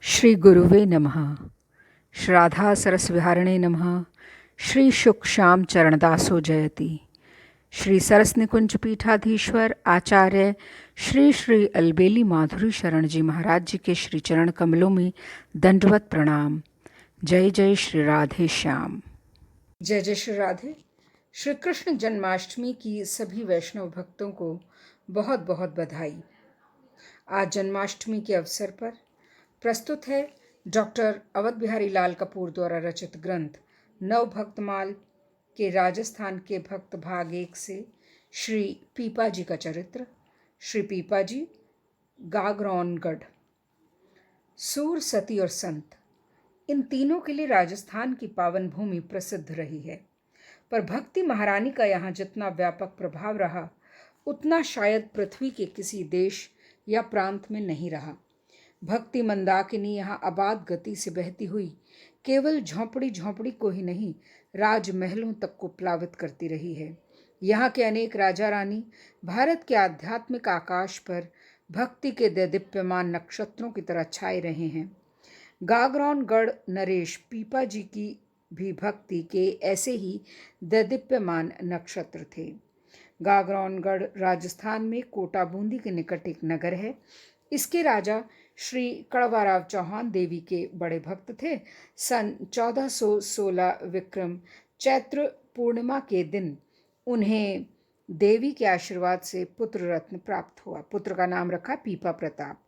श्री गुरुवे नमः। श्राद्धा सरसविहारिणे नमः। श्री शुक श्याम चरणदासो जयति। श्री सरस निकुंज पीठाधीश्वर आचार्य श्री श्री अलबेली माधुरी शरण जी महाराज जी के श्री चरण कमलों में दंडवत प्रणाम। जय जय श्री राधे श्याम। जय जय श्री राधे। श्री कृष्ण जन्माष्टमी की सभी वैष्णव भक्तों को बहुत बहुत बधाई। आज जन्माष्टमी के अवसर पर प्रस्तुत है डॉक्टर अवध बिहारी लाल कपूर द्वारा रचित ग्रंथ नव भक्तमाल के राजस्थान के भक्त भाग 1 से श्री पीपा जी का चरित्र। श्री पीपा जी गागरौनगढ़। सूर, सती और संत, इन तीनों के लिए राजस्थान की पावन भूमि प्रसिद्ध रही है, पर भक्ति महारानी का यहाँ जितना व्यापक प्रभाव रहा उतना शायद पृथ्वी के किसी देश या प्रांत में नहीं रहा। भक्ति मंदाकिनी यहाँ अबाध गति से बहती हुई केवल झोंपड़ी झोंपड़ी को ही नहीं, राजमहलों तक को प्लावित करती रही है। यहाँ के अनेक राजा रानी भारत के आध्यात्मिक आकाश पर भक्ति के देदीप्यमान नक्षत्रों की तरह छाए रहे हैं। गागरौनगढ़ नरेश पीपा जी की भी भक्ति के ऐसे ही देदीप्यमान नक्षत्र थे। गागरौनगढ़ राजस्थान में कोटा बूंदी के निकट एक नगर है। इसके राजा श्री कड़वाराव चौहान देवी के बड़े भक्त थे। सन 1416 विक्रम चैत्र पूर्णिमा के दिन उन्हें देवी के आशीर्वाद से पुत्र रत्न प्राप्त हुआ। पुत्र का नाम रखा पीपा प्रताप।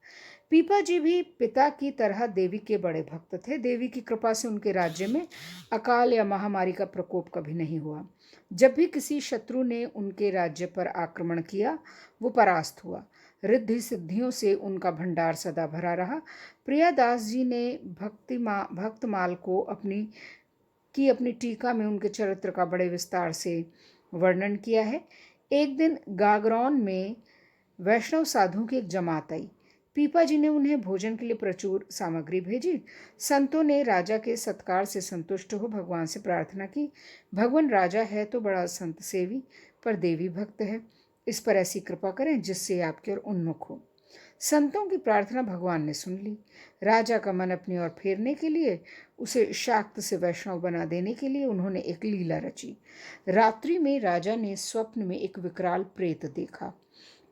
पीपा जी भी पिता की तरह देवी के बड़े भक्त थे। देवी की कृपा से उनके राज्य में अकाल या महामारी का प्रकोप कभी नहीं हुआ। जब भी किसी शत्रु ने उनके राज्य पर आक्रमण किया वो परास्त हुआ। रिद्धि सिद्धियों से उनका भंडार सदा भरा रहा। प्रियादास जी ने भक्तमाल को अपनी टीका में उनके चरित्र का बड़े विस्तार से वर्णन किया है। एक दिन गागरौन में वैष्णव साधुओं की एक जमात आई। पीपा जी ने उन्हें भोजन के लिए प्रचुर सामग्री भेजी। संतों ने राजा के सत्कार से संतुष्ट हो भगवान से प्रार्थना की। भगवान राजा है तो बड़ा संत सेवी, पर देवी भक्त है, इस पर ऐसी कृपा करें जिससे आपकी ओर उन्मुख हो। संतों की प्रार्थना भगवान ने सुन ली। राजा का मन अपनी ओर फेरने के लिए, उसे शाक्त से वैष्णव बना देने के लिए उन्होंने एक लीला रची। रात्रि में राजा ने स्वप्न में एक विकराल प्रेत देखा।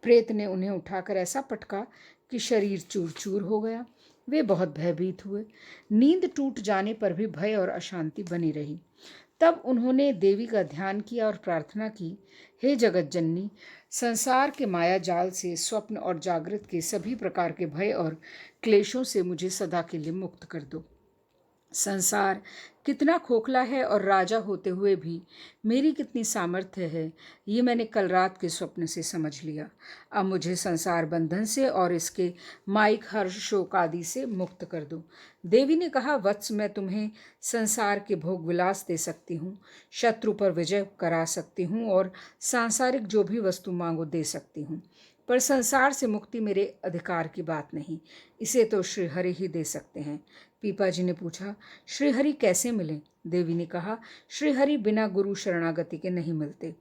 प्रेत ने उन्हें उठाकर ऐसा पटका कि शरीर चूर चूर हो गया। वे बहुत भयभीत हुए। नींद टूट जाने पर भी भय और अशांति बनी रही। तब उन्होंने देवी का ध्यान किया और प्रार्थना की, हे जगत जननी, संसार के माया जाल से, स्वप्न और जागृत के सभी प्रकार के भय और क्लेशों से मुझे सदा के लिए मुक्त कर दो। संसार कितना खोखला है और राजा होते हुए भी मेरी कितनी सामर्थ्य है, ये मैंने कल रात के स्वप्न से समझ लिया। अब मुझे संसार बंधन से और इसके माइक हर्ष शोक आदि से मुक्त कर दो। देवी ने कहा, वत्स, मैं तुम्हें संसार के भोग विलास दे सकती हूँ, शत्रु पर विजय करा सकती हूँ और सांसारिक जो भी वस्तु मांगो दे सकती हूँ, पर संसार से मुक्ति मेरे अधिकार की बात नहीं, इसे तो श्रीहरि ही दे सकते हैं। पीपा जी ने पूछा, श्रीहरि कैसे मिले? देवी ने कहा, श्रीहरि बिना गुरु शरणागति के नहीं मिलते।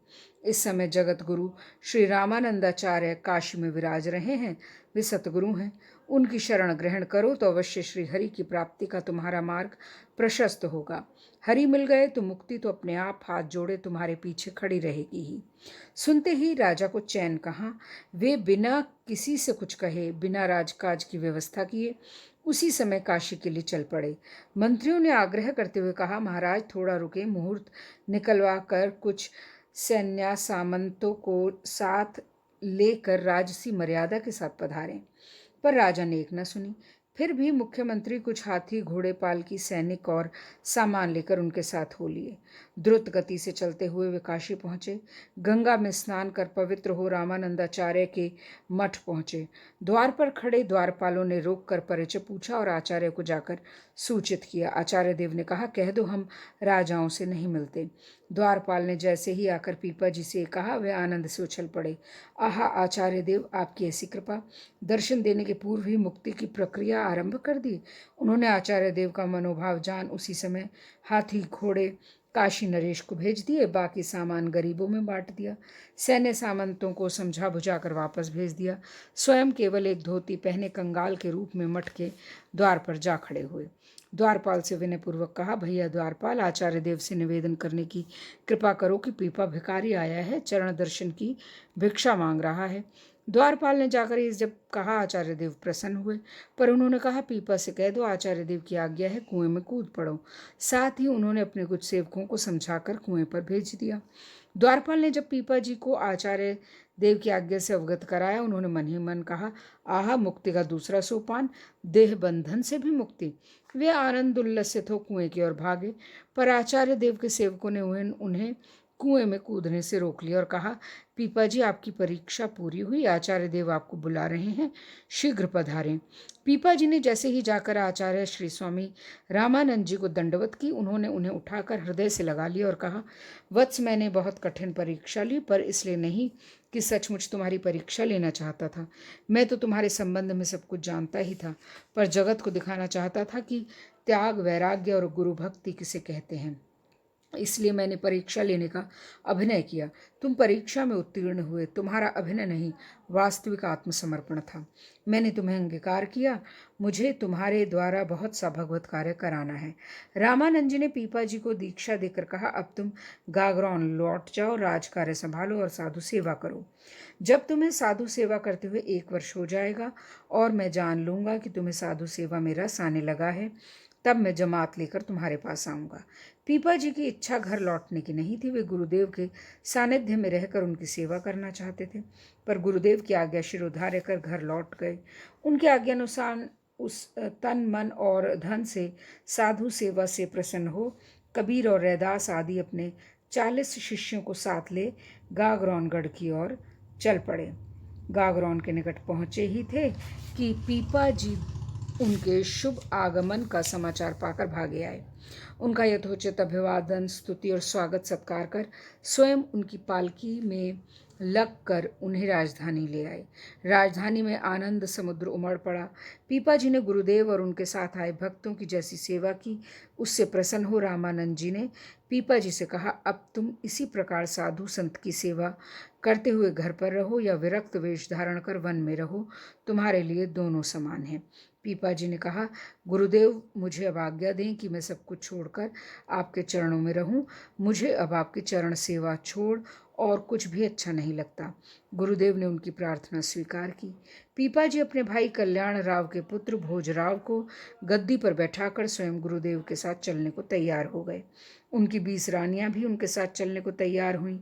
इस समय जगत गुरु श्री रामानंदाचार्य काशी में विराज रहे हैं। वे सतगुरु हैं। उनकी शरण ग्रहण करो तो अवश्य श्रीहरि की प्राप्ति का तुम्हारा मार्ग प्रशस्त होगा। हरि मिल गए तो मुक्ति तो अपने आप हाथ जोड़े तुम्हारे पीछे खड़ी रहेगी ही। सुनते ही राजा को चैन कहाँ। वे बिना किसी से कुछ कहे, बिना राजकाज की व्यवस्था किए उसी समय काशी के लिए चल पड़े। मंत्रियों ने आग्रह करते हुए कहा, महाराज थोड़ा रुके, मुहूर्त निकलवा कर कुछ सैन्य सामंतों को साथ लेकर राजसी मर्यादा के साथ पधारें। पर राजा ने एक न सुनी। फिर भी मुख्यमंत्री कुछ हाथी, घोड़े, पालकी, सैनिक और सामान लेकर उनके साथ हो लिए। द्रुत गति से चलते हुए वे काशी पहुँचे। गंगा में स्नान कर पवित्र हो रामानंदाचार्य के मठ पहुँचे। द्वार पर खड़े द्वारपालों ने रोक कर परिचय पूछा और आचार्य को जाकर सूचित किया। आचार्य देव ने कहा, कह दो हम राजाओं से नहीं मिलते। द्वारपाल ने जैसे ही आकर पीपा जी से कहा, वे आनंद से उछल पड़े। आहा आचार्य देव, आपकी ऐसी कृपा! दर्शन देने के पूर्व ही मुक्ति की प्रक्रिया आरंभ कर दी। उन्होंने आचार्य देव का मनोभाव जान उसी समय हाथी, घोड़े काशी नरेश को भेज दिए, बाकी सामान गरीबों में बांट दिया। सैन्य सामंतों को समझा बुझा कर वापस भेज दिया। स्वयं केवल एक धोती पहने कंगाल के रूप में मठ के द्वार पर जा खड़े हुए। द्वारपाल से विनयपूर्वक कहा, भैया द्वारपाल, आचार्य देव से निवेदन करने की कृपा करो कि पीपा भिखारी आया है, चरण दर्शन की भिक्षा मांग रहा है। द्वारपाल ने जाकर इस जब कहा, आचार्य देव प्रसन्न हुए, पर उन्होंने कहा, पीपा से कह दो आचार्य देव की आज्ञा है, कुएं में कूद पड़ो। साथ ही उन्होंने अपने कुछ सेवकों को समझाकर कुएं पर भेज दिया। द्वारपाल ने जब पीपा जी को आचार्य देव की आज्ञा से अवगत कराया, उन्होंने मन ही मन कहा, आहा, मुक्ति का दूसरा सोपान, देह बंधन से भी मुक्ति। वे आनंद उल्लसित हो कुएं की ओर भागे, पर आचार्य देव के सेवकों ने उन्हें कुएं में कूदने से रोक लिया और कहा, पीपा जी, आपकी परीक्षा पूरी हुई, आचार्य देव आपको बुला रहे हैं, शीघ्र पधारें। पीपा जी ने जैसे ही जाकर आचार्य श्री स्वामी रामानंद जी को दंडवत की, उन्होंने उन्हें उठाकर हृदय से लगा लिया और कहा, वत्स, मैंने बहुत कठिन परीक्षा ली, पर इसलिए नहीं कि सचमुच तुम्हारी परीक्षा लेना चाहता था। मैं तो तुम्हारे संबंध में सब कुछ जानता ही था, पर जगत को दिखाना चाहता था कि त्याग, वैराग्य और गुरु भक्ति किसे कहते हैं। इसलिए मैंने परीक्षा लेने का अभिनय किया। तुम परीक्षा में उत्तीर्ण हुए, तुम्हारा अभिनय नहीं, वास्तविक आत्मसमर्पण था। मैंने तुम्हें अंगीकार किया। मुझे तुम्हारे द्वारा बहुत सा भगवत कार्य कराना है। रामानंद जी ने पीपा जी को दीक्षा देकर कहा, अब तुम गागरौन लौट जाओ, राज कार्य संभालो और साधु सेवा करो। जब तुम्हें साधु सेवा करते हुए 1 वर्ष हो जाएगा और मैं जान लूँगा कि तुम्हें साधु सेवा में रस आने लगा है, तब मैं जमात लेकर तुम्हारे पास आऊँगा। पीपा जी की इच्छा घर लौटने की नहीं थी। वे गुरुदेव के सानिध्य में रहकर उनकी सेवा करना चाहते थे, पर गुरुदेव की आज्ञा शिरोधार्य कर घर लौट गए। उनके आज्ञानुसार उस तन, मन और धन से साधु सेवा से प्रसन्न हो कबीर और रैदास आदि अपने 40 शिष्यों को साथ ले गागरौनगढ़ की ओर चल पड़े। गागरौन के निकट पहुँचे ही थे कि पीपा जी उनके शुभ आगमन का समाचार पाकर भागे आए। उनका यथोचित अभिवादन, स्तुति और स्वागत सत्कार कर स्वयं उनकी पालकी में लगकर उन्हें राजधानी ले आए। राजधानी में आनंद समुद्र उमड़ पड़ा। पीपा जी ने गुरुदेव और उनके साथ आए भक्तों की जैसी सेवा की, उससे प्रसन्न हो रामानंद जी ने पीपा जी से कहा, अब तुम इसी प्रकार साधु संत की सेवा करते हुए घर पर रहो या विरक्त वेश धारण कर वन में रहो, तुम्हारे लिए दोनों समान हैं। पीपा जी ने कहा, गुरुदेव, मुझे अब आज्ञा दें कि मैं सब कुछ छोड़कर आपके चरणों में रहूं। मुझे अब आपकी चरण सेवा छोड़ और कुछ भी अच्छा नहीं लगता। गुरुदेव ने उनकी प्रार्थना स्वीकार की। पीपा जी अपने भाई कल्याण राव के पुत्र भोजराव को गद्दी पर बैठाकर स्वयं गुरुदेव के साथ चलने को तैयार हो गए। उनकी 20 रानियां भी उनके साथ चलने को तैयार हुईं।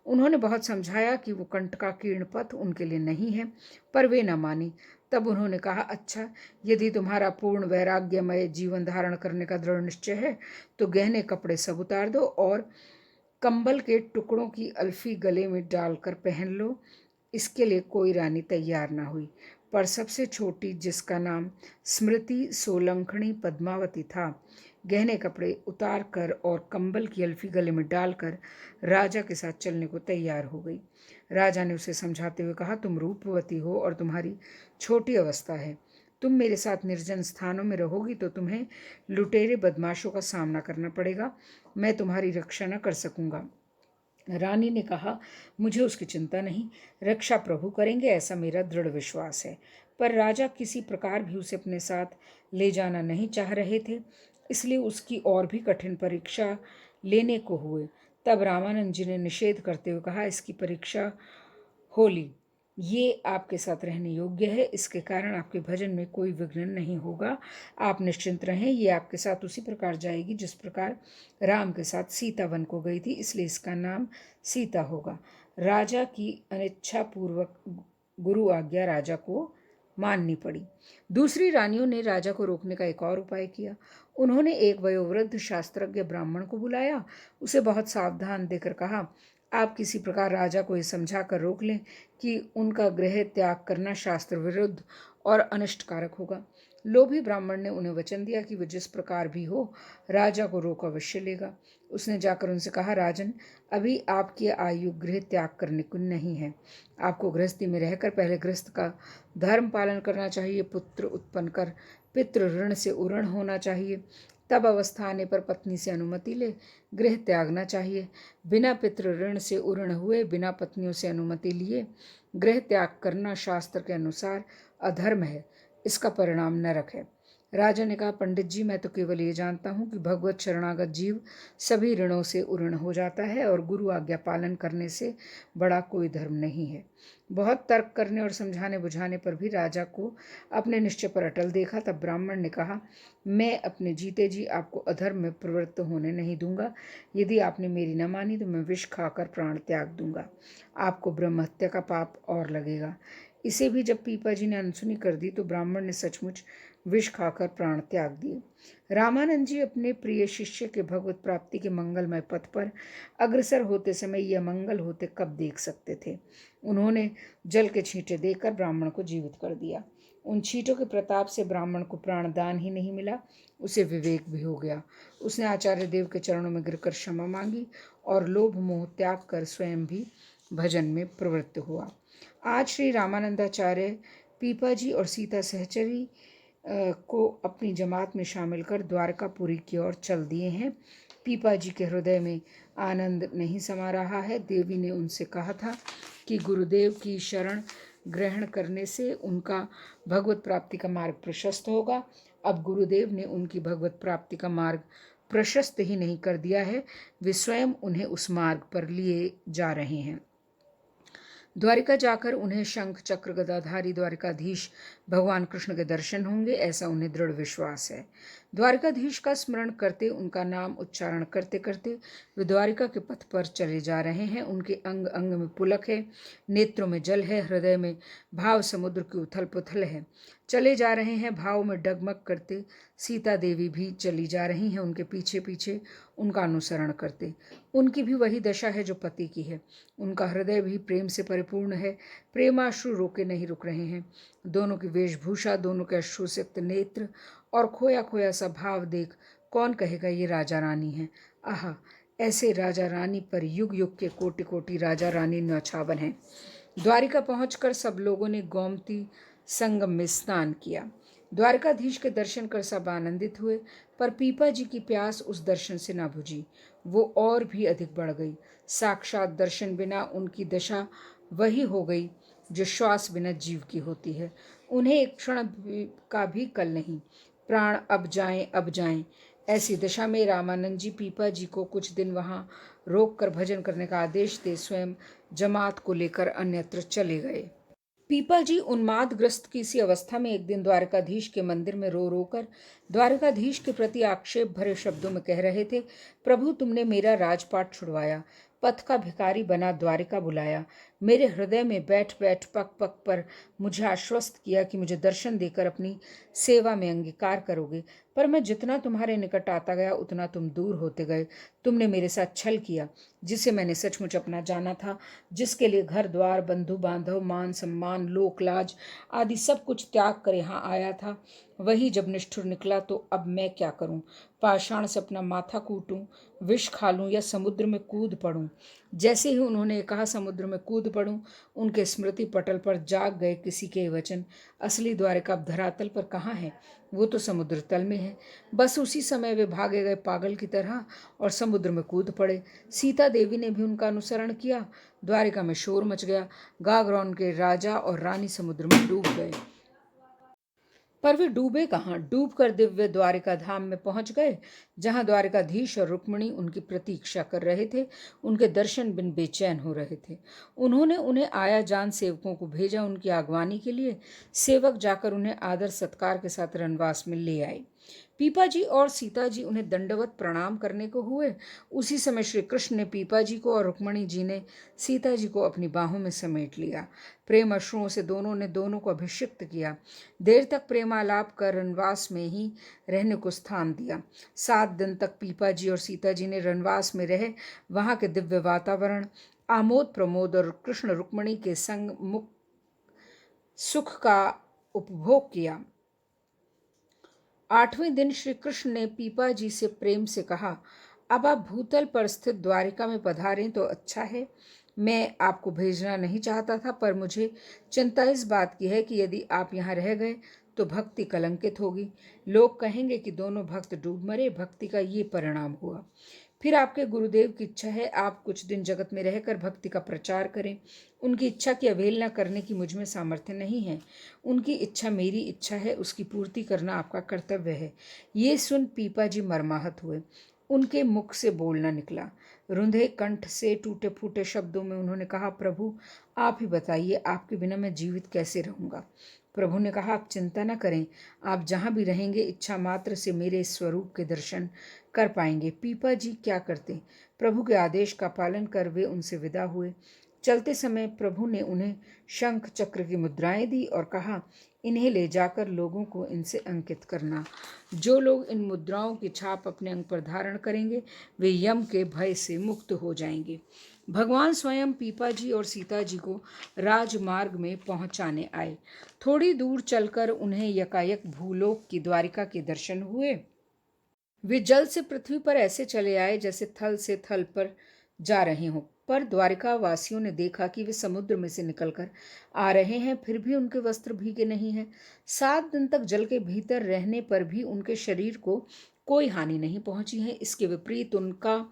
उन्होंने बहुत समझाया कि वो कंटकाकीर्ण पथ उनके लिए नहीं है, पर वे न मानी। तब उन्होंने कहा, अच्छा, यदि तुम्हारा पूर्ण वैराग्यमय जीवन धारण करने का दृढ़ निश्चय है तो गहने कपड़े सब उतार दो और कंबल के टुकड़ों की अल्फी गले में डालकर पहन लो। इसके लिए कोई रानी तैयार ना हुई, पर सबसे छोटी, जिसका नाम स्मृति सोलंखणी पद्मावती था, गहने कपड़े उतार कर और कंबल की अल्फी गले में डालकर राजा के साथ चलने को तैयार हो गई। राजा ने उसे समझाते हुए कहा, तुम रूपवती हो और तुम्हारी छोटी अवस्था है। तुम मेरे साथ निर्जन स्थानों में रहोगी तो तुम्हें लुटेरे बदमाशों का सामना करना पड़ेगा। मैं तुम्हारी रक्षा न कर सकूंगा। रानी ने कहा, मुझे उसकी चिंता नहीं, रक्षा प्रभु करेंगे, ऐसा मेरा दृढ़ विश्वास है। पर राजा किसी प्रकार भी उसे अपने साथ ले जाना नहीं चाह रहे थे, इसलिए उसकी और भी कठिन परीक्षा लेने को हुए। तब रामानंद जी ने निषेध करते हुए कहा, इसकी परीक्षा होली, ये आपके साथ रहने योग्य है, इसके कारण आपके भजन में कोई विघ्न नहीं होगा। आप निश्चिंत रहें, ये आपके साथ उसी प्रकार जाएगी जिस प्रकार राम के साथ सीता वन को गई थी, इसलिए इसका नाम सीता होगा। राजा की अनिच्छा पूर्वक गुरु आज्ञा राजा को माननी पड़ी। दूसरी रानियों ने राजा को रोकने का एक और उपाय किया। उन्होंने एक वयोवृद्ध शास्त्रज्ञ ब्राह्मण को बुलाया, उसे बहुत सावधान देकर कहा, आप किसी प्रकार राजा को ये समझा कर रोक लें कि उनका गृह त्याग करना शास्त्र विरुद्ध और अनिष्टकारक होगा। लोभी ब्राह्मण ने उन्हें वचन दिया कि वह जिस प्रकार भी हो राजा को रोक अवश्य लेगा। उसने जाकर उनसे कहा, राजन, अभी आपकी आयु गृह त्याग करने को नहीं है। आपको गृहस्थी में रहकर पहले गृहस्थ का धर्म पालन करना चाहिए, पुत्र उत्पन्न कर पितृ ऋण से उऋण होना चाहिए, तब अवस्था आने पर पत्नी से अनुमति ले, गृह त्यागना चाहिए। बिना पितृ ऋण से उऋण हुए, बिना पत्नियों से अनुमति लिए गृह त्याग करना शास्त्र के अनुसार अधर्म है, इसका परिणाम नरक है। राजा ने कहा, पंडित जी, मैं तो केवल ये जानता हूँ कि भगवत शरणागत जीव सभी ऋणों से उऋण हो जाता है और गुरु आज्ञा पालन करने से बड़ा कोई धर्म नहीं है। बहुत तर्क करने और समझाने बुझाने पर भी राजा को अपने निश्चय पर अटल देखा। तब ब्राह्मण ने कहा, मैं अपने जीते जी आपको अधर्म में प्रवृत्त होने नहीं दूंगा। यदि आपने मेरी न मानी तो मैं विष खाकर प्राण त्याग दूंगा। आपको ब्रह्म हत्या का पाप और लगेगा। इसे भी जब पीपा जी ने अनसुनी कर दी तो ब्राह्मण ने सचमुच विष खाकर प्राण त्याग दिए। रामानंद जी अपने प्रिय शिष्य के भगवत प्राप्ति के मंगलमय पथ पर अग्रसर होते समय यह मंगल होते कब देख सकते थे। उन्होंने जल के छींटे देकर ब्राह्मण को जीवित कर दिया। उन छींटों के प्रताप से ब्राह्मण को प्राणदान ही नहीं मिला, उसे विवेक भी हो गया। उसने आचार्य देव के चरणों में गिरकर क्षमा मांगी और लोभ मोह त्याग कर स्वयं भी भजन में प्रवृत्त हुआ। आज श्री रामानंदाचार्य पीपा जी और सीता सहचरी को अपनी जमात में शामिल कर द्वारकापुरी की ओर चल दिए हैं। पीपा जी के हृदय में आनंद नहीं समा रहा है। देवी ने उनसे कहा था कि गुरुदेव की शरण ग्रहण करने से उनका भगवत प्राप्ति का मार्ग प्रशस्त होगा। अब गुरुदेव ने उनकी भगवत प्राप्ति का मार्ग प्रशस्त ही नहीं कर दिया है, वे स्वयं उन्हें उस मार्ग पर लिए जा रहे हैं। द्वारिका जाकर उन्हें शंख चक्र गदाधारी द्वारिकाधीश भगवान कृष्ण के दर्शन होंगे, ऐसा उन्हें दृढ़ विश्वास है। द्वारिकाधीश का स्मरण करते, उनका नाम उच्चारण करते करते वे द्वारिका के पथ पर चले जा रहे हैं। उनके अंग अंग में पुलक है, नेत्रों में जल है, हृदय में भाव समुद्र की उथल पुथल है। चले जा रहे हैं भाव में डगमग करते। सीता देवी भी चली जा रही हैं उनके पीछे पीछे, उनका अनुसरण करते। उनकी भी वही दशा है जो पति की है। उनका हृदय भी प्रेम से परिपूर्ण है, प्रेमाश्रु रोके नहीं रुक रहे हैं। दोनों की वेशभूषा, दोनों के अश्रुसिक्त नेत्र और खोया खोया सा भाव देख कौन कहेगा ये राजा रानी है। आहा, ऐसे राजा रानी पर युग युग के कोटि कोटि राजा रानी न्यौछावन हैं। द्वारिका पहुंचकर सब लोगों ने गोमती संगम में स्नान किया। द्वारकाधीश के दर्शन कर सब आनंदित हुए, पर पीपा जी की प्यास उस दर्शन से न बुझी, वो और भी अधिक बढ़ गई। साक्षात दर्शन बिना उनकी दशा वही हो गई जो श्वास बिना जीव की होती है। उन्हें एक क्षण का भी कल नहीं, प्राण अब जाएं अब जाएं। ऐसी दशा में रामानंद जी पीपा जी को कुछ दिन वहाँ रोक कर भजन करने का आदेश दे स्वयं जमात को लेकर अन्यत्र चले गए। पीपा जी उन्मादग्रस्त की सी अवस्था में एक दिन द्वारकाधीश के मंदिर में रो रोकर द्वारकाधीश के प्रति आक्षेप भरे शब्दों में कह रहे थे, प्रभु तुमने मेरा राजपाट छुड़वाया, पथ का भिखारी बना द्वारिका बुलाया, मेरे हृदय में बैठ बैठ पग पग पर मुझे आश्वस्त किया कि मुझे दर्शन देकर अपनी सेवा में अंगीकार करोगे, पर मैं जितना तुम्हारे निकट आता गया उतना तुम दूर होते गए। तुमने मेरे साथ छल किया, जिसे मैंने सचमुच अपना जाना था, जिसके लिए घर द्वार बंधु बांधव मान सम्मान लोक लाज आदि सब कुछ त्याग कर यहाँ आया था, वही जब निष्ठुर निकला तो अब मैं क्या करूं? पाषाण से अपना माथा कूटूं, विष खा लूं या समुद्र में कूद पड़ूं? जैसे ही उन्होंने कहा समुद्र में कूद पड़ूं, उनके स्मृति पटल पर जाग गए किसी के वचन, असली द्वारिका अब धरातल पर कहाँ है, वो तो समुद्र तल में है। बस उसी समय वे भागे गए पागल की तरह और समुद्र में कूद पड़े। सीता देवी ने भी उनका अनुसरण किया। द्वारिका में शोर मच गया। गागरौन के राजा और रानी समुद्र में डूब गए, पर वे डूबे कहाँ, डूब कर दिव्य द्वारिका धाम में पहुंच गए, जहां द्वारिकाधीश और रुक्मिणी उनकी प्रतीक्षा कर रहे थे, उनके दर्शन बिन बेचैन हो रहे थे। उन्होंने उन्हें आया जान सेवकों को भेजा उनकी आगवानी के लिए। सेवक जाकर उन्हें आदर सत्कार के साथ रनवास में ले आए। पीपा जी और सीता जी उन्हें दंडवत प्रणाम करने को हुए। उसी समय श्री कृष्ण ने पीपा जी को और रुक्मिणी जी ने सीता जी को अपनी बाहों में समेट लिया। प्रेम अश्रुओं से दोनों ने दोनों को अभिषिक्त किया। देर तक प्रेमालाप कर रनवास में ही रहने को स्थान दिया। 7 दिन तक पीपा जी और सीता जी ने रनवास में रहे वहाँ के दिव्य वातावरण, आमोद प्रमोद और कृष्ण रुक्मिणी के संग मुक्त सुख का उपभोग किया। 8वें दिन श्री कृष्ण ने पीपा जी से प्रेम से कहा, अब आप भूतल पर स्थित द्वारिका में पधारें तो अच्छा है। मैं आपको भेजना नहीं चाहता था, पर मुझे चिंता इस बात की है कि यदि आप यहाँ रह गए तो भक्ति कलंकित होगी। लोग कहेंगे कि दोनों भक्त डूब मरे, भक्ति का ये परिणाम हुआ। फिर आपके गुरुदेव की इच्छा है आप कुछ दिन जगत में रहकर भक्ति का प्रचार करें। उनकी इच्छा की अवहेलना करने की मुझ में सामर्थ्य नहीं है। उनकी इच्छा मेरी इच्छा है, उसकी पूर्ति करना आपका कर्तव्य है। ये सुन पीपा जी मर्माहत हुए। उनके मुख से बोलना निकला। रुंधे कंठ से टूटे फूटे शब्दों में उन्होंने कहा, प्रभु आप ही बताइए, आपके बिना मैं जीवित कैसे रहूँगा। प्रभु ने कहा, आप चिंता न करें, आप जहाँ भी रहेंगे इच्छा मात्र से मेरे इस स्वरूप के दर्शन कर पाएंगे। पीपा जी क्या करते, प्रभु के आदेश का पालन कर वे उनसे विदा हुए। चलते समय प्रभु ने उन्हें शंख चक्र की मुद्राएं दी और कहा, इन्हें ले जाकर लोगों को इनसे अंकित करना। जो लोग इन मुद्राओं की छाप अपने अंग पर धारण करेंगे वे यम के भय से मुक्त हो जाएंगे। भगवान स्वयं पीपा जी और सीता जी को राजमार्ग में पहुंचाने आए। थोड़ी दूर चलकर उन्हें यकायक भूलोक की द्वारिका के दर्शन हुए। वे जल से पृथ्वी पर ऐसे चले आए जैसे थल से थल पर जा रहे हों, पर द्वारिका वासियों ने देखा कि वे समुद्र में से निकलकर आ रहे हैं, फिर भी उनके वस्त्र भीगे नहीं हैं। 7 दिन तक जल के भीतर रहने पर भी उनके शरीर को कोई हानि नहीं पहुंची है। इसके विपरीत उनका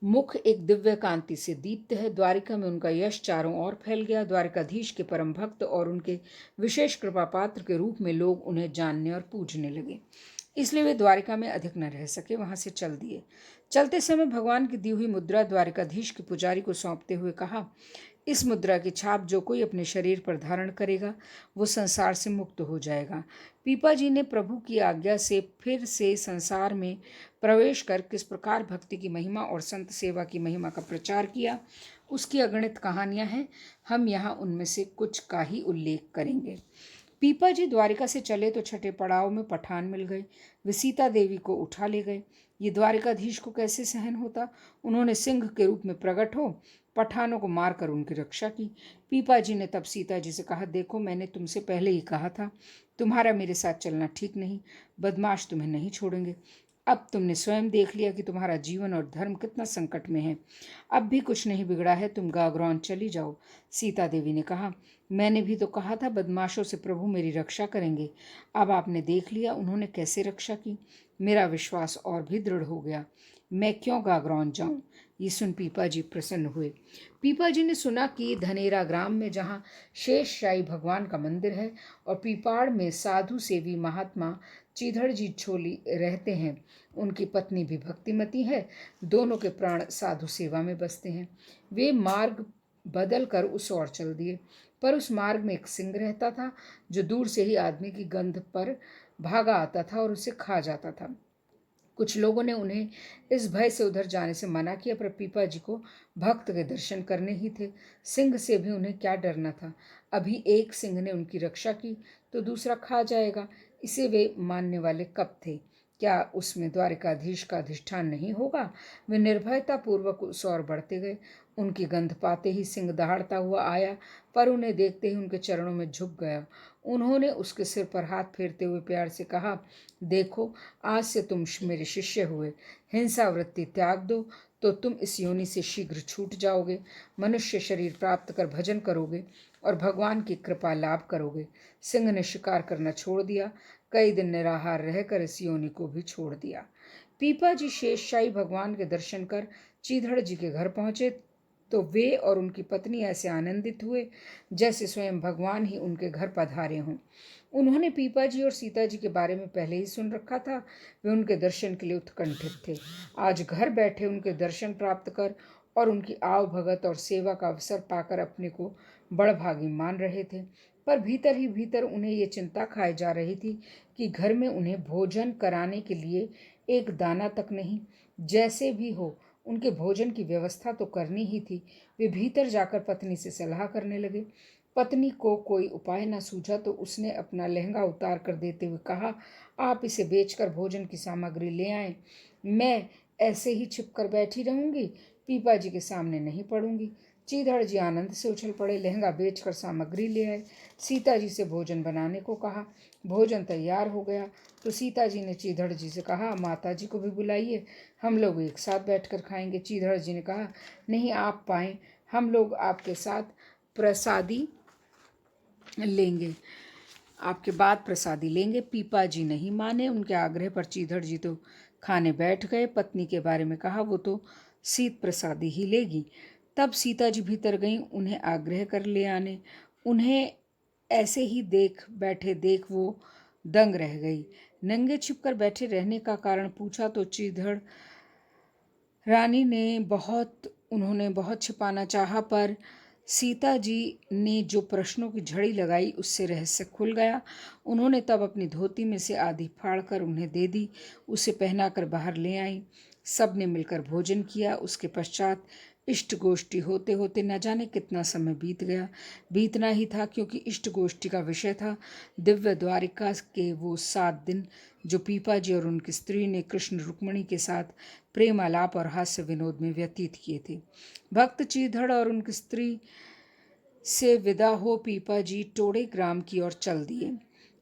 मुख एक दिव्य कांति से दीप्त है। द्वारिका में उनका यश चारों ओर फैल गया। द्वारिकाधीश के परम भक्त और उनके विशेष कृपा पात्र के रूप में लोग उन्हें जानने और पूजने लगे। इसलिए वे द्वारिका में अधिक न रह सके, वहां से चल दिए। चलते समय भगवान की दी हुई मुद्रा द्वारिकाधीश के पुजारी को सौंपते हुए कहा, इस मुद्रा की छाप जो कोई अपने शरीर पर धारण करेगा वो संसार से मुक्त हो जाएगा। पीपा जी ने प्रभु की आज्ञा से फिर से संसार में प्रवेश कर किस प्रकार भक्ति की महिमा और संत सेवा की महिमा का प्रचार किया, उसकी अगणित कहानियां हैं। हम यहाँ उनमें से कुछ का ही उल्लेख करेंगे। पीपा जी द्वारिका से चले तो छठे पड़ाव में पठान मिल गए। वे सीता देवी को उठा ले गए। ये द्वारिकाधीश को कैसे सहन होता। उन्होंने सिंह के रूप में प्रकट हो पठानों को मारकर उनकी रक्षा की। पीपा जी ने तब सीता जी से कहा, देखो मैंने तुमसे पहले ही कहा था तुम्हारा मेरे साथ चलना ठीक नहीं, बदमाश तुम्हें नहीं छोड़ेंगे। अब तुमने स्वयं देख लिया कि तुम्हारा जीवन और धर्म कितना संकट में है। अब भी कुछ नहीं बिगड़ा है, तुम गागरौन चली जाओ। सीता देवी ने कहा, मैंने भी तो कहा था बदमाशों से प्रभु मेरी रक्षा करेंगे। अब आपने देख लिया उन्होंने कैसे रक्षा की। मेरा विश्वास और भी दृढ़ हो गया। मैं क्यों गागरौन जाऊं। ये सुन पीपा जी प्रसन्न हुए। पीपा जी ने सुना कि धनेरा ग्राम में जहाँ शेषशाही भगवान का मंदिर है और पीपाड़ में साधु सेवी महात्मा चीधड़ जी छोली रहते हैं, उनकी पत्नी भी भक्तिमती है। दोनों के प्राण साधु सेवा में बसते हैं। वे मार्ग बदल कर उस ओर चल दिए, पर उस मार्ग में एक सिंह रहता था जो दूर से ही आदमी की गंध पर भागा आता था और उसे खा जाता था। कुछ लोगों ने उन्हें इस भय से उधर जाने से मना किया, पर पीपा जी को भक्त के दर्शन करने ही थे। सिंह से भी उन्हें क्या डरना था। अभी एक सिंह ने उनकी रक्षा की तो दूसरा खा जाएगा, इसे वे मानने वाले कब थे। क्या उसमें द्वारिकाधीश का अधिष्ठान नहीं होगा। वे निर्भयता पूर्वक उस ओर बढ़ते गए। उनकी गंध पाते ही सिंह दहाड़ता हुआ आया, पर उन्हें देखते ही उनके चरणों में झुक गया। उन्होंने उसके सिर पर हाथ फेरते हुए प्यार से कहा, देखो आज से तुम मेरे शिष्य हुए। हिंसा वृत्ति त्याग दो तो तुम इस योनि से शीघ्र छूट जाओगे। मनुष्य शरीर प्राप्त कर भजन करोगे और भगवान की कृपा लाभ करोगे। सिंह ने शिकार करना छोड़ दिया। कई दिन निराहार रहकर इस योनि को भी छोड़ दिया। पीपा जी शेषशाही भगवान के दर्शन कर चीधड़ जी के घर पहुंचे तो वे और उनकी पत्नी ऐसे आनंदित हुए जैसे स्वयं भगवान ही उनके घर पधारे हों। उन्होंने पीपा जी और सीता जी के बारे में पहले ही सुन रखा था। वे उनके दर्शन के लिए उत्कंठित थे। आज घर बैठे उनके दर्शन प्राप्त कर और उनकी आव भगत और सेवा का अवसर पाकर अपने को बड़भागी मान रहे थे, पर भीतर ही भीतर उन्हें ये चिंता खाए जा रही थी कि घर में उन्हें भोजन कराने के लिए एक दाना तक नहीं। जैसे भी हो उनके भोजन की व्यवस्था तो करनी ही थी। वे भीतर जाकर पत्नी से सलाह करने लगे। पत्नी को कोई उपाय न सूझा तो उसने अपना लहंगा उतार कर देते हुए कहा, आप इसे बेचकर भोजन की सामग्री ले आएं। मैं ऐसे ही छिपकर बैठी रहूंगी, पीपा जी के सामने नहीं पड़ूंगी। चीधड़ जी आनंद से उछल पड़े, लहंगा बेचकर सामग्री ले आए। सीता जी से भोजन बनाने को कहा। भोजन तैयार हो गया तो सीता जी ने चीधड़ जी से कहा, माता जी को भी बुलाइए, हम लोग एक साथ बैठकर खाएंगे। चीधड़ जी ने कहा, नहीं आप पाएं, हम लोग आपके साथ प्रसादी लेंगे। आपके बाद प्रसादी लेंगे। पीपा जी नहीं माने। उनके आग्रह पर चीधड़ जी तो खाने बैठ गए। पत्नी के बारे में कहा वो तो सीत प्रसादी ही लेगी। तब सीता जी भीतर गईं उन्हें आग्रह कर ले आने। उन्हें ऐसे ही देख वो दंग रह गई। नंगे छिपकर बैठे रहने का कारण पूछा तो चीधड़ रानी ने उन्होंने बहुत छिपाना चाहा, पर सीता जी ने जो प्रश्नों की झड़ी लगाई उससे रहस्य खुल गया। उन्होंने तब अपनी धोती में से आधी फाड़कर उन्हें दे दी। उसे पहनाकर बाहर ले आई। सब ने मिलकर भोजन किया। उसके पश्चात इष्ट गोष्ठी होते होते न जाने कितना समय बीत गया। बीतना ही था, क्योंकि इष्ट गोष्ठी का विषय था दिव्य द्वारिका के वो 7 दिन जो पीपा जी और उनकी स्त्री ने कृष्ण रुक्मणी के साथ प्रेम आलाप और हास्य विनोद में व्यतीत किए थे। भक्त चीधड़ और उनकी स्त्री से विदा हो पीपा जी टोड़े ग्राम की ओर चल दिए।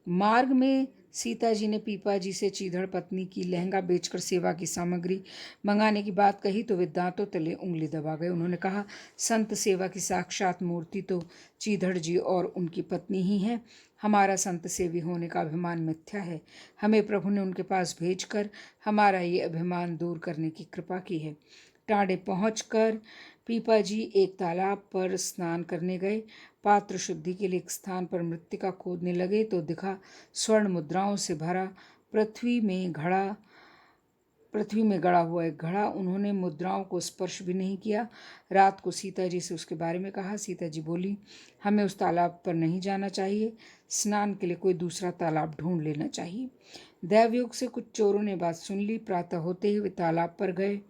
मार्ग में सीता जी ने पीपा जी से चीधड़ पत्नी की लहंगा बेचकर सेवा की सामग्री मंगाने की बात कही तो वे दांतों तले उंगली दबा गए। उन्होंने कहा, संत सेवा की साक्षात मूर्ति तो चीधड़ जी और उनकी पत्नी ही हैं। हमारा संत सेवी होने का अभिमान मिथ्या है। हमें प्रभु ने उनके पास भेजकर हमारा ये अभिमान दूर करने की कृपा की है। टांडे पहुंचकर पीपा जी एक तालाब पर स्नान करने गए। पात्र शुद्धि के लिए एक स्थान पर मृत्तिका खोदने लगे तो दिखा स्वर्ण मुद्राओं से भरा पृथ्वी में गड़ा हुआ एक घड़ा। उन्होंने मुद्राओं को स्पर्श भी नहीं किया। रात को सीता जी से उसके बारे में कहा। सीता जी बोली, हमें उस तालाब पर नहीं जाना चाहिए। स्नान के लिए कोई दूसरा तालाब ढूंढ लेना चाहिए। दैवयोग से कुछ चोरों ने बात सुन ली। प्रातः होते ही वे तालाब पर गए।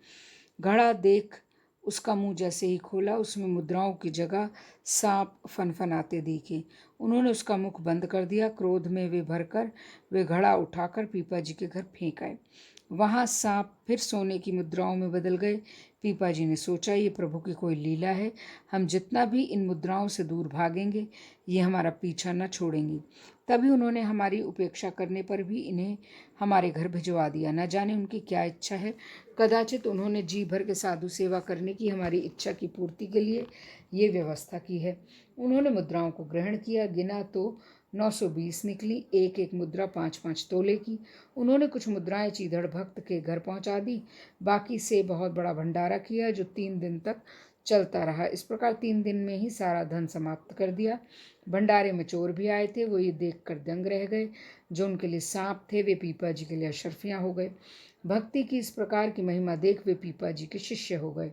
घड़ा देख उसका मुंह जैसे ही खोला, उसमें मुद्राओं की जगह सांप फनफनाते दिखे। उन्होंने उसका मुख बंद कर दिया। क्रोध में वे घड़ा उठाकर पीपा जी के घर फेंक आए। वहां सांप फिर सोने की मुद्राओं में बदल गए। पीपा जी ने सोचा, ये प्रभु की कोई लीला है। हम जितना भी इन मुद्राओं से दूर भागेंगे, ये हमारा पीछा न छोड़ेंगी। तभी उन्होंने हमारी उपेक्षा करने पर भी इन्हें हमारे घर भिजवा दिया। न जाने उनकी क्या इच्छा है। कदाचित उन्होंने जी भर के साधु सेवा करने की हमारी इच्छा की पूर्ति के लिए ये व्यवस्था की है। उन्होंने मुद्राओं को ग्रहण किया। गिना तो 920 निकली। एक एक मुद्रा 5-5 तोले की। उन्होंने कुछ मुद्राएं चीधड़ भक्त के घर पहुंचा दी। बाकी से बहुत बड़ा भंडारा किया जो 3 दिन तक चलता रहा। इस प्रकार 3 दिन में ही सारा धन समाप्त कर दिया। भंडारे में चोर भी आए थे। वो ये देखकर दंग रह गए। जो उनके लिए सांप थे वे पीपा जी के लिए अशर्फियाँ हो गए। भक्ति की इस प्रकार की महिमा देख वे पीपा जी के शिष्य हो गए।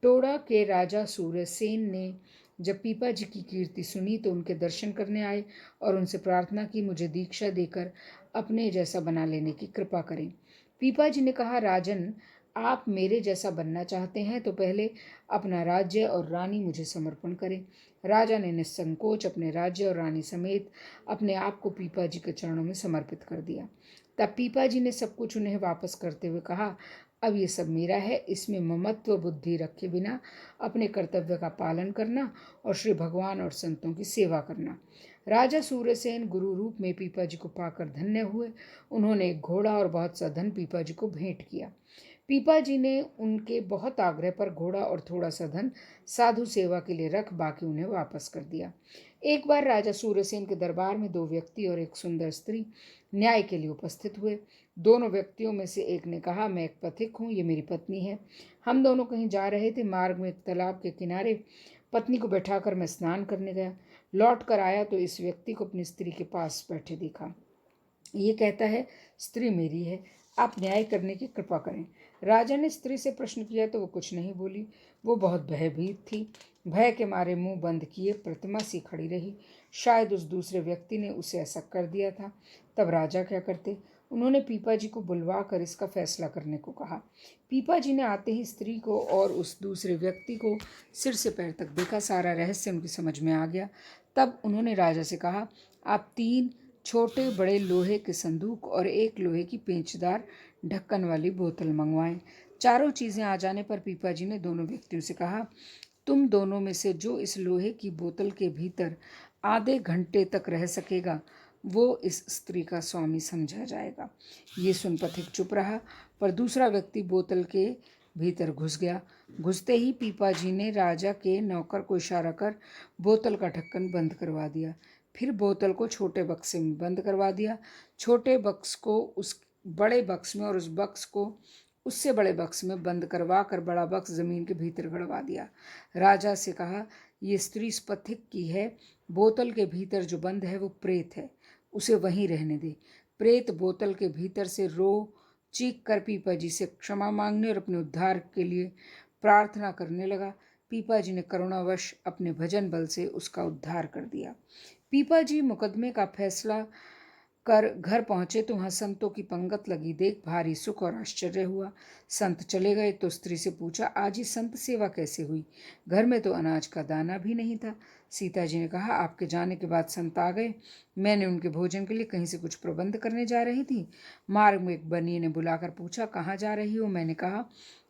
टोड़ा के राजा सूर्यसेन ने जब पीपा जी की कीर्ति सुनी तो उनके दर्शन करने आए और उनसे प्रार्थना की, मुझे दीक्षा देकर अपने जैसा बना लेने की कृपा करें। पीपा जी ने कहा, राजन, आप मेरे जैसा बनना चाहते हैं तो पहले अपना राज्य और रानी मुझे समर्पण करें। राजा ने निसंकोच अपने राज्य और रानी समेत अपने आप को पीपा जी के चरणों में समर्पित कर दिया। तब पीपा जी ने सब कुछ उन्हें वापस करते हुए कहा, अब ये सब मेरा है। इसमें ममत्व बुद्धि रखे बिना अपने कर्तव्य का पालन करना और श्री भगवान और संतों की सेवा करना। राजा सूर्यसेन गुरु रूप में पीपा जी को पाकर धन्य हुए। उन्होंने एक घोड़ा और बहुत सा धन पीपा जी को भेंट किया। पीपा जी ने उनके बहुत आग्रह पर घोड़ा और थोड़ा सा धन साधु सेवा के लिए रख बाकी उन्हें वापस कर दिया। एक बार राजा सूर्यसेन के दरबार में 2 व्यक्ति और एक सुंदर स्त्री न्याय के लिए उपस्थित हुए। दोनों व्यक्तियों में से एक ने कहा, मैं एक पथिक हूँ, ये मेरी पत्नी है। हम दोनों कहीं जा रहे थे। मार्ग में एक तालाब के किनारे पत्नी को बैठाकर मैं स्नान करने गया। लौट कर आया तो इस व्यक्ति को अपनी स्त्री के पास बैठे देखा। ये कहता है, स्त्री मेरी है, आप न्याय करने की कृपा करें। राजा ने स्त्री से प्रश्न किया तो वो कुछ नहीं बोली। वो बहुत भयभीत थी। भय के मारे मुंह बंद किए प्रतिमा सी खड़ी रही। शायद उस दूसरे व्यक्ति ने उसे ऐसा कर दिया था। तब राजा क्या करते? उन्होंने पीपा जी को बुलवा कर इसका फैसला करने को कहा। पीपा जी ने आते ही स्त्री को और उस दूसरे व्यक्ति को सिर से पैर तक देखा। सारा रहस्य उनकी समझ में आ गया। तब उन्होंने राजा से कहा, आप 3 छोटे बड़े लोहे के संदूक और एक लोहे की पेंचदार ढक्कन वाली बोतल मंगवाएं। चारों चीज़ें आ जाने पर पीपा जी ने दोनों व्यक्तियों से कहा, तुम दोनों में से जो इस लोहे की बोतल के भीतर आधे घंटे तक रह सकेगा वो इस स्त्री का स्वामी समझा जाएगा। ये सुन पथिक चुप रहा, पर दूसरा व्यक्ति बोतल के भीतर घुस गया। घुसते ही पीपा जी ने राजा के नौकर को इशारा कर बोतल का ढक्कन बंद करवा दिया। फिर बोतल को छोटे बक्से में बंद करवा दिया, छोटे बक्स को उस बड़े बक्स में और उस बक्स को उससे बड़े बक्स में बंद करवा कर बड़ा बक्स जमीन के भीतर गड़वा दिया। राजा से कहा, ये स्त्री स्फटिक की है, बोतल के भीतर जो बंद है वो प्रेत है, उसे वहीं रहने दे। प्रेत बोतल के भीतर से रो चीख कर पीपा जी से क्षमा मांगने और अपने उद्धार के लिए प्रार्थना करने लगा। पीपा जी ने करुणावश अपने भजन बल से उसका उद्धार कर दिया। पीपा जी मुकदमे का फैसला कर घर पहुंचे तो वहां संतों की पंगत लगी देख भारी सुख और आश्चर्य हुआ। संत चले गए तो स्त्री से पूछा, आज ही संत सेवा कैसे हुई? घर में तो अनाज का दाना भी नहीं था। सीता जी ने कहा, आपके जाने के बाद संत आ गए, मैंने उनके भोजन के लिए कहीं से कुछ प्रबंध करने जा रही थी। मार्ग में एक बनिए ने बुलाकर पूछा, कहाँ जा रही हो? मैंने कहा,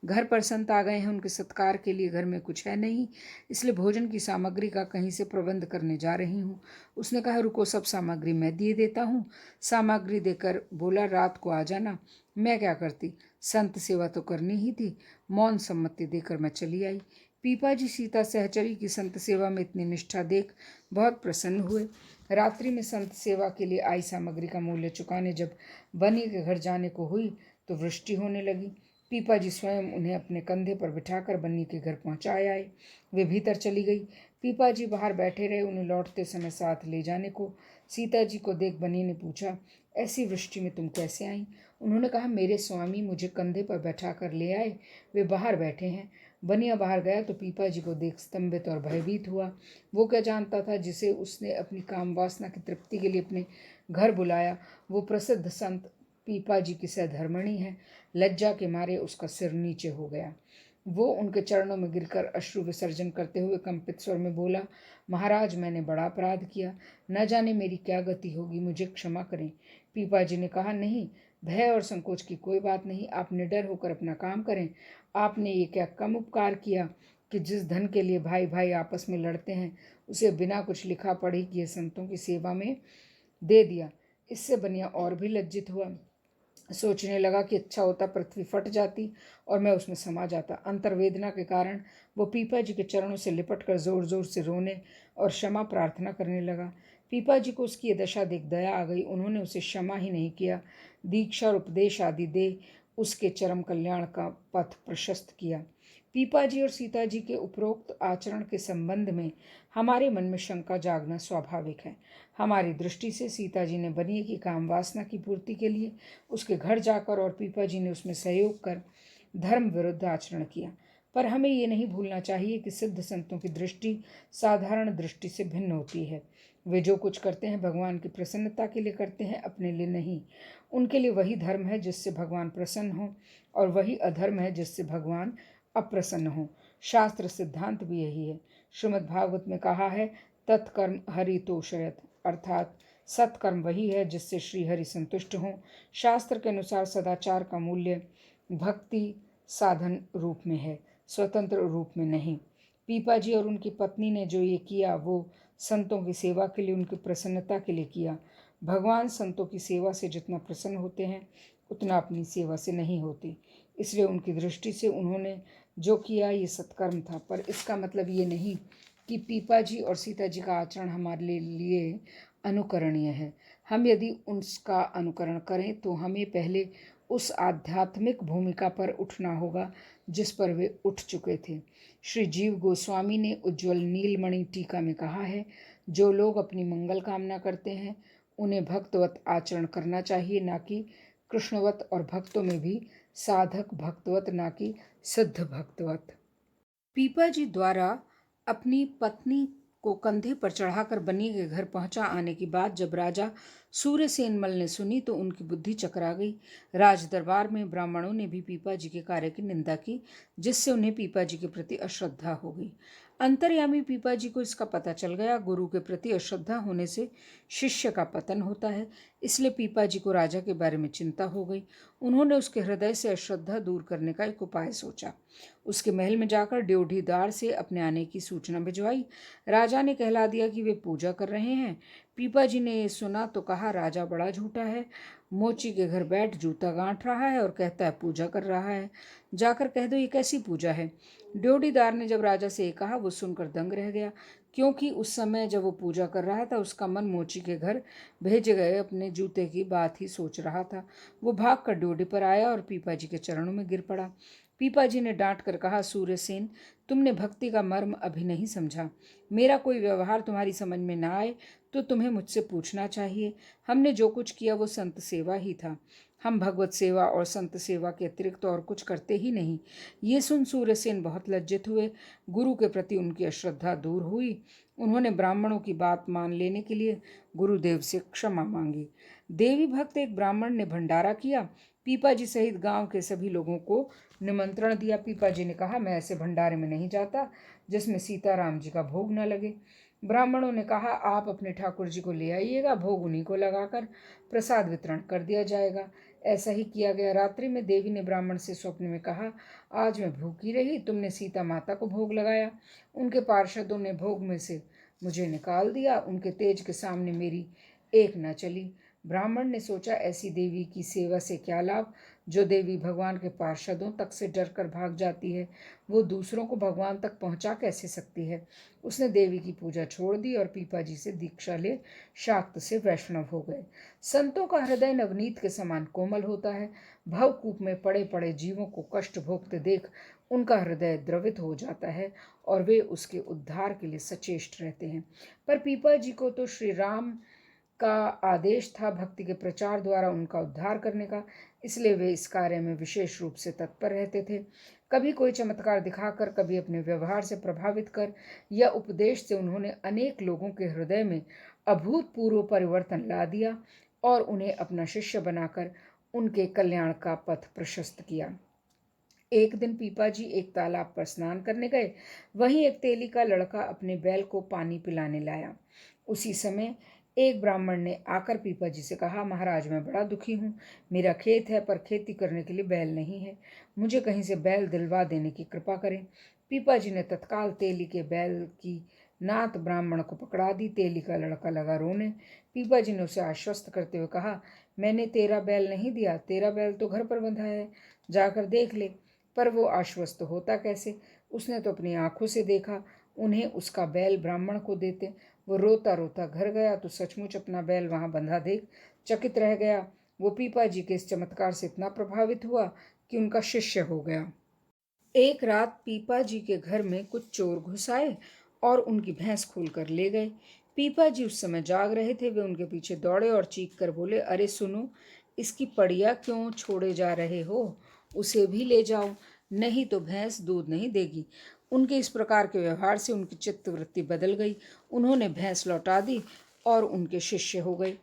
घर पर संत आ गए हैं, उनके सत्कार के लिए घर में कुछ है नहीं, इसलिए भोजन की सामग्री का कहीं से प्रबंध करने जा रही हूँ। उसने कहा, रुको, सब सामग्री मैं दिए देता हूँ। सामग्री देकर बोला, रात को आ जाना। मैं क्या करती, संत सेवा तो करनी ही थी। मौन सम्मति देकर मैं चली आई। पीपा जी सीता सहचरी की संत सेवा में इतनी निष्ठा देख बहुत प्रसन्न हुए। रात्रि में संत सेवा के लिए आई सामग्री का मूल्य चुकाने जब बनी के घर जाने को हुई तो वृष्टि होने लगी। पीपा जी स्वयं उन्हें अपने कंधे पर बिठाकर बन्नी के घर पहुंचाए आए। वे भीतर चली गई। पीपा जी बाहर बैठे रहे, उन्हें लौटते समय साथ ले जाने को। सीता जी को देख बन्नी ने पूछा, ऐसी वृष्टि में तुम कैसे आई? उन्होंने कहा, मेरे स्वामी मुझे कंधे पर बैठा कर ले आए, वे बाहर बैठे हैं। बनिया बाहर गया तो पीपा जी को देख स्तंभित और भयभीत हुआ। वो क्या जानता था, जिसे उसने अपनी काम वासना की तृप्ति के लिए अपने घर बुलाया, वो प्रसिद्ध संत पीपा जी की सहधर्मिणी है। लज्जा के मारे उसका सिर नीचे हो गया। वो उनके चरणों में गिरकर अश्रु विसर्जन करते हुए कंपित स्वर में बोला, महाराज, मैंने बड़ा अपराध किया, न जाने मेरी क्या गति होगी, मुझे क्षमा करें। पीपा जी ने कहा, नहीं, भय और संकोच की कोई बात नहीं, आप निडर होकर अपना काम करें। आपने ये क्या कम उपकार किया कि जिस धन के लिए भाई भाई आपस में लड़ते हैं उसे बिना कुछ लिखा पढ़ी किए संतों की सेवा में दे दिया। इससे बनिया और भी लज्जित हुआ। सोचने लगा कि अच्छा होता पृथ्वी फट जाती और मैं उसमें समा जाता। अंतर्वेदना के कारण वो पीपा जी के चरणों से लिपट कर जोर जोर से रोने और क्षमा प्रार्थना करने लगा। पीपा जी को उसकी ये दशा देख दया आ गई। उन्होंने उसे क्षमा ही नहीं किया, दीक्षा और उपदेश आदि दे उसके चरम कल्याण का पथ प्रशस्त किया। पीपा जी और सीता जी के उपरोक्त आचरण के संबंध में हमारे मन में शंका जागना स्वाभाविक है। हमारी दृष्टि से सीता जी ने बनिए की काम वासना की पूर्ति के लिए उसके घर जाकर और पीपा जी ने उसमें सहयोग कर धर्म विरुद्ध आचरण किया। पर हमें ये नहीं भूलना चाहिए कि सिद्ध संतों की दृष्टि साधारण दृष्टि से भिन्न होती है। वे जो कुछ करते हैं भगवान की प्रसन्नता के लिए करते हैं, अपने लिए नहीं। उनके लिए वही धर्म है जिससे भगवान प्रसन्न हो और वही अधर्म है जिससे भगवान अप्रसन्न हो। शास्त्र सिद्धांत भी यही है। श्रीमद् भागवत में कहा है, तत्कर्म हरि तोषयत, अर्थात सत्कर्म वही है जिससे श्री हरि संतुष्ट हों। शास्त्र के अनुसार सदाचार का मूल्य भक्ति साधन रूप में है, स्वतंत्र रूप में नहीं। पीपा जी और उनकी पत्नी ने जो ये किया वो संतों की सेवा के लिए, उनकी प्रसन्नता के लिए किया। भगवान संतों की सेवा से जितना प्रसन्न होते हैं उतना अपनी सेवा से नहीं होते। इसलिए उनकी दृष्टि से उन्होंने जो किया ये सत्कर्म था। पर इसका मतलब ये नहीं कि पीपा जी और सीता जी का आचरण हमारे लिए अनुकरणीय है। हम यदि उसका अनुकरण करें तो हमें पहले उस आध्यात्मिक भूमिका पर उठना होगा जिस पर वे उठ चुके थे। श्री जीव गोस्वामी ने उज्ज्वल नीलमणि टीका में कहा है, जो लोग अपनी मंगल कामना करते हैं उन्हें भक्तवत आचरण करना चाहिए, ना कि कृष्णवत, और भक्तों में भी साधक भक्तवत, ना कि सिद्ध भक्तवत। पीपा जी द्वारा अपनी पत्नी को कंधे पर चढ़ाकर बनी के घर पहुंचा आने की बात जब राजा सूर्यसेनमल ने सुनी तो उनकी बुद्धि चकरा गई। राज दरबार में ब्राह्मणों ने भी पीपा जी के कार्य की निंदा की, जिससे उन्हें पीपा जी के प्रति अश्रद्धा हो गई। अंतर्यामी पीपा जी को इसका पता चल गया। गुरु के प्रति अश्रद्धा होने से शिष्य का पतन होता है, इसलिए पीपा जी को राजा के बारे में चिंता हो गई। उन्होंने उसके हृदय से अश्रद्धा दूर करने का एक उपाय सोचा। उसके महल में जाकर ड्योढ़ीदार से अपने आने की सूचना भिजवाई। राजा ने कहला दिया कि वे पूजा कर रहे हैं। पीपा जी ने सुना तो कहा, राजा बड़ा झूठा है, मोची के घर बैठ जूता गांठ रहा है और कहता है पूजा कर रहा है। जाकर कह दो ये कैसी पूजा है। ड्योढ़ीदार ने जब राजा से ये कहा वो सुनकर दंग रह गया, क्योंकि उस समय जब वो पूजा कर रहा था उसका मन मोची के घर भेजे गए अपने जूते की बात ही सोच रहा था। वो भाग कर ड्योढ़ी पर आया और पीपा जी के चरणों में गिर पड़ा। पीपा जी ने डांट कर कहा, सूर्यसेन, तुमने भक्ति का मर्म अभी नहीं समझा। मेरा कोई व्यवहार तुम्हारी समझ में ना आए तो तुम्हें मुझसे पूछना चाहिए। हमने जो कुछ किया वो संत सेवा ही था। हम भगवत सेवा और संत सेवा के अतिरिक्त और कुछ करते ही नहीं। ये सुन सूर्यसेन बहुत लज्जित हुए। गुरु के प्रति उनकी अश्रद्धा दूर हुई। उन्होंने ब्राह्मणों की बात मान लेने के लिए गुरुदेव से क्षमा मांगी। देवी भक्त एक ब्राह्मण ने भंडारा किया। पीपा जी सहित गांव के सभी लोगों को निमंत्रण दिया। पीपा जी ने कहा, मैं ऐसे भंडारे में नहीं जाता जिसमें सीताराम जी का भोग न लगे। ब्राह्मणों ने कहा, आप अपने ठाकुर जी को ले आइएगा, भोग उन्हीं को लगाकर प्रसाद वितरण कर दिया जाएगा। ऐसा ही किया गया। रात्रि में देवी ने ब्राह्मण से स्वप्न में कहा, आज मैं भूखी रही, तुमने सीता माता को भोग लगाया। उनके पार्षदों ने भोग में से मुझे निकाल दिया। उनके तेज के सामने मेरी एक न चली। ब्राह्मण ने सोचा, ऐसी देवी की सेवा से क्या लाभ जो देवी भगवान के पार्षदों तक से डर कर भाग जाती है। वो दूसरों को भगवान तक पहुंचा कैसे सकती है। उसने देवी की पूजा छोड़ दी और पीपा जी से दीक्षा ले शाक्त से वैष्णव हो गए। संतों का हृदय नवनीत के समान कोमल होता है। भवकूप में पड़े पड़े जीवों को कष्ट भोगते देख उनका हृदय द्रवित हो जाता है और वे उसके उद्धार के लिए सचेष्ट रहते हैं। पर पीपा जी को तो श्री राम का आदेश था भक्ति के प्रचार द्वारा उनका उद्धार करने का, इसलिए वे इस कार्य में विशेष रूप से तत्पर रहते थे। कभी कोई चमत्कार दिखाकर, कभी अपने व्यवहार से प्रभावित कर या उपदेश से उन्होंने अनेक लोगों के हृदय में अभूतपूर्व परिवर्तन ला दिया और उन्हें अपना शिष्य बनाकर उनके कल्याण का पथ प्रशस्त किया। एक दिन पीपा जी एक तालाब पर स्नान करने गए। वहीं एक तेली का लड़का अपने बैल को पानी पिलाने लाया। उसी समय एक ब्राह्मण ने आकर पीपा जी से कहा, महाराज, मैं बड़ा दुखी हूँ। मेरा खेत है पर खेती करने के लिए बैल नहीं है। मुझे कहीं से बैल दिलवा देने की कृपा करें। पीपा जी ने तत्काल तेली के बैल की नात ब्राह्मण को पकड़ा दी। तेली का लड़का लगा रोने। पीपा जी ने उसे आश्वस्त करते हुए कहा, मैंने तेरा बैल नहीं दिया, तेरा बैल तो घर पर बंधा है, जाकर देख ले। पर वो आश्वस्त होता कैसे? उसने तो अपनी आंखों से देखा। उन्हें उसका बैल ब्राह्मण को देते। वो रोता रोता घर गया तो सचमुच अपना बैल वहां बंधा देख चकित रह गया। वो पीपा जी के इस चमत्कार से इतना प्रभावित हुआ कि उनका शिष्य हो गया। एक रात पीपा जी के घर में कुछ चोर घुस आए और उनकी भैंस खोल कर ले गए। पीपा जी उस समय जाग रहे थे। वे उनके पीछे दौड़े और चीख कर बोले, अरे सुनो, इसकी पड़िया क्यों छोड़े जा रहे हो? उसे भी ले जाओ, नहीं तो भैंस दूध नहीं देगी। उनके इस प्रकार के व्यवहार से उनकी चित्तवृत्ति बदल गई। उन्होंने भैंस लौटा दी और उनके शिष्य हो गए।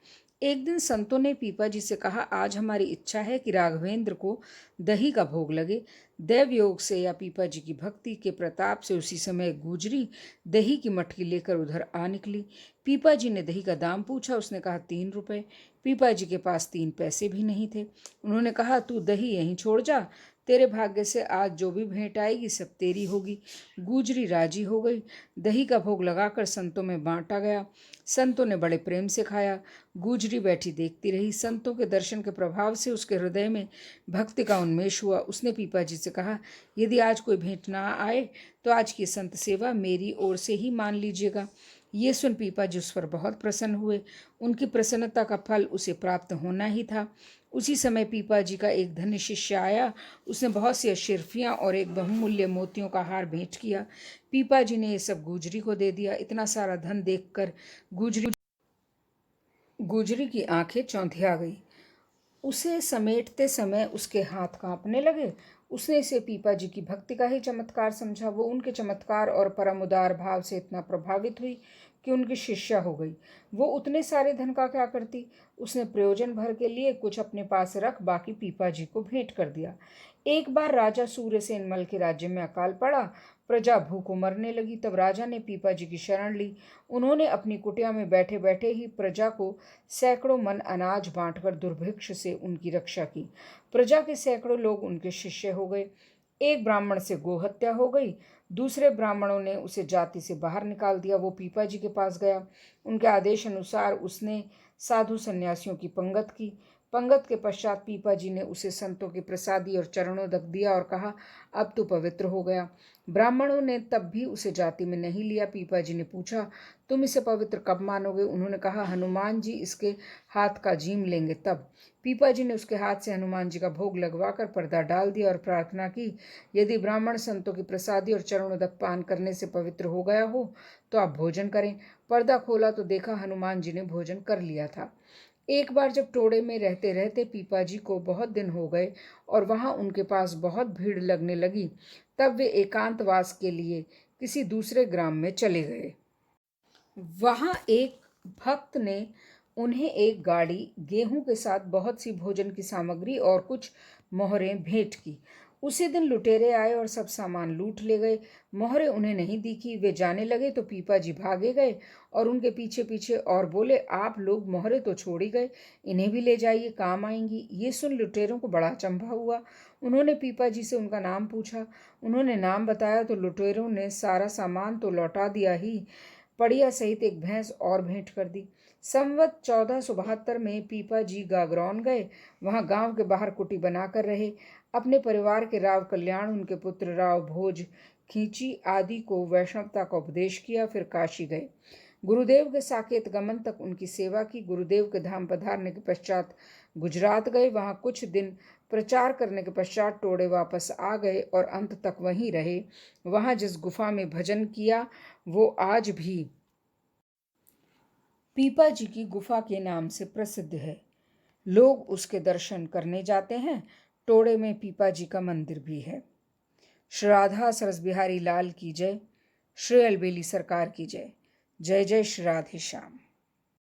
एक दिन संतों ने पीपा जी से कहा, आज हमारी इच्छा है कि राघवेंद्र को दही का भोग लगे। दैव योग से या पीपा जी की भक्ति के प्रताप से उसी समय गुजरी दही की मटकी लेकर उधर आ निकली। पीपा जी ने दही का दाम पूछा। उसने कहा, 3 रुपए। पीपा जी के पास 3 पैसे भी नहीं थे। उन्होंने कहा, तू दही यहीं छोड़ जा, तेरे भाग्य से आज जो भी भेंट आएगी सब तेरी होगी। गुजरी राजी हो गई। दही का भोग लगाकर संतों में बांटा गया। संतों ने बड़े प्रेम से खाया। गुजरी बैठी देखती रही। संतों के दर्शन के प्रभाव से उसके हृदय में भक्ति का उन्मेष हुआ। उसने पीपा जी से कहा, यदि आज कोई भेंट ना आए तो आज की संत सेवा मेरी ओर से ही मान लीजिएगा। ये सुन पीपा जी उस पर बहुत प्रसन्न हुए। उनकी प्रसन्नता का फल उसे प्राप्त होना ही था। उसी समय पीपा जी का एक धन्य शिष्य आया। उसने बहुत सी अशर्फियाँ और एक बहुमूल्य मोतियों का हार भेंट किया। पीपा जी ने ये सब गुजरी को दे दिया। इतना सारा धन देखकर गुजरी की आंखें चौंधिया गई। उसे समेटते समय उसके हाथ कांपने लगे। उसने इसे पीपा जी की भक्ति का ही चमत्कार समझा। वो उनके चमत्कार और परम उदार भाव से इतना प्रभावित हुई कि उनकी शिष्या हो गई। वो उतने सारे धन का क्या करती? उसने प्रयोजन भर के लिए कुछ अपने पास रख बाकी पीपा जी को भेंट कर दिया। एक बार राजा सूर्यसेन मल के राज्य में अकाल पड़ा। प्रजा भूखों मरने लगी। तब राजा ने पीपा जी की शरण ली। उन्होंने अपनी कुटिया में बैठे बैठे ही प्रजा को सैकड़ों मन अनाज बांटकर दुर्भिक्ष से उनकी रक्षा की। प्रजा के सैकड़ों लोग उनके शिष्य हो गए। एक ब्राह्मण से गोहत्या हो गई। दूसरे ब्राह्मणों ने उसे जाति से बाहर निकाल दिया। वो पीपा जी के पास गया। उनके आदेश अनुसार उसने साधु सन्यासियों की पंगत की। पंगत के पश्चात पीपा जी ने उसे संतों की प्रसादी और चरणोदक दिया और कहा, अब तो पवित्र हो गया। ब्राह्मणों ने तब भी उसे जाति में नहीं लिया। पीपा जी ने पूछा, तुम इसे पवित्र कब मानोगे? उन्होंने कहा, हनुमान जी इसके हाथ का जीम लेंगे तब। पीपा जी ने उसके हाथ से हनुमान जी का भोग लगवाकर पर्दा डाल दिया और प्रार्थना की, यदि ब्राह्मण संतों की प्रसादी और चरणोदक पान करने से पवित्र हो गया हो तो आप भोजन करें। पर्दा खोला तो देखा हनुमान जी ने भोजन कर लिया था। एक बार जब टोड़े में रहते रहते पीपा जी को बहुत दिन हो गए और वहां उनके पास बहुत भीड़ लगने लगी, तब वे एकांतवास के लिए किसी दूसरे ग्राम में चले गए। वहां एक भक्त ने उन्हें एक गाड़ी गेहूं के साथ बहुत सी भोजन की सामग्री और कुछ मोहरें भेंट की। उसी दिन लुटेरे आए और सब सामान लूट ले गए। मोहरें उन्हें नहीं दिखी। वे जाने लगे तो पीपा जी भागे गए और उनके पीछे पीछे और बोले, आप लोग मोहरें तो छोड़ ही गए, इन्हें भी ले जाइए, काम आएंगी। ये सुन लुटेरों को बड़ा अचंभा हुआ। उन्होंने पीपा जी से उनका नाम पूछा। उन्होंने नाम बताया तो लुटेरों ने सारा सामान तो लौटा दिया ही, पड़िया सहित एक भैंस और भेंट कर दी। संवत 1472 में पीपा जी गागरौन गए। वहां गांव के बाहर कुटी बनाकर रहे। अपने परिवार के राव कल्याण, उनके पुत्र राव भोज, खींची आदि को वैष्णवता का उपदेश किया। फिर काशी गए। गुरुदेव के साकेत गमन तक उनकी सेवा की। गुरुदेव के धाम पधारने के पश्चात गुजरात गए। वहां कुछ दिन प्रचार करने के पश्चात टोड़े वापस आ गए और अंत तक वहीं रहे। वहां जिस गुफा में भजन किया वो आज भी पीपा जी की गुफा के नाम से प्रसिद्ध है। लोग उसके दर्शन करने जाते हैं। टोड़े में पीपा जी का मंदिर भी है। श्री राधा सरस बिहारी लाल की जय। श्री अलबेली सरकार की जय। जय जय श्री राधे श्याम।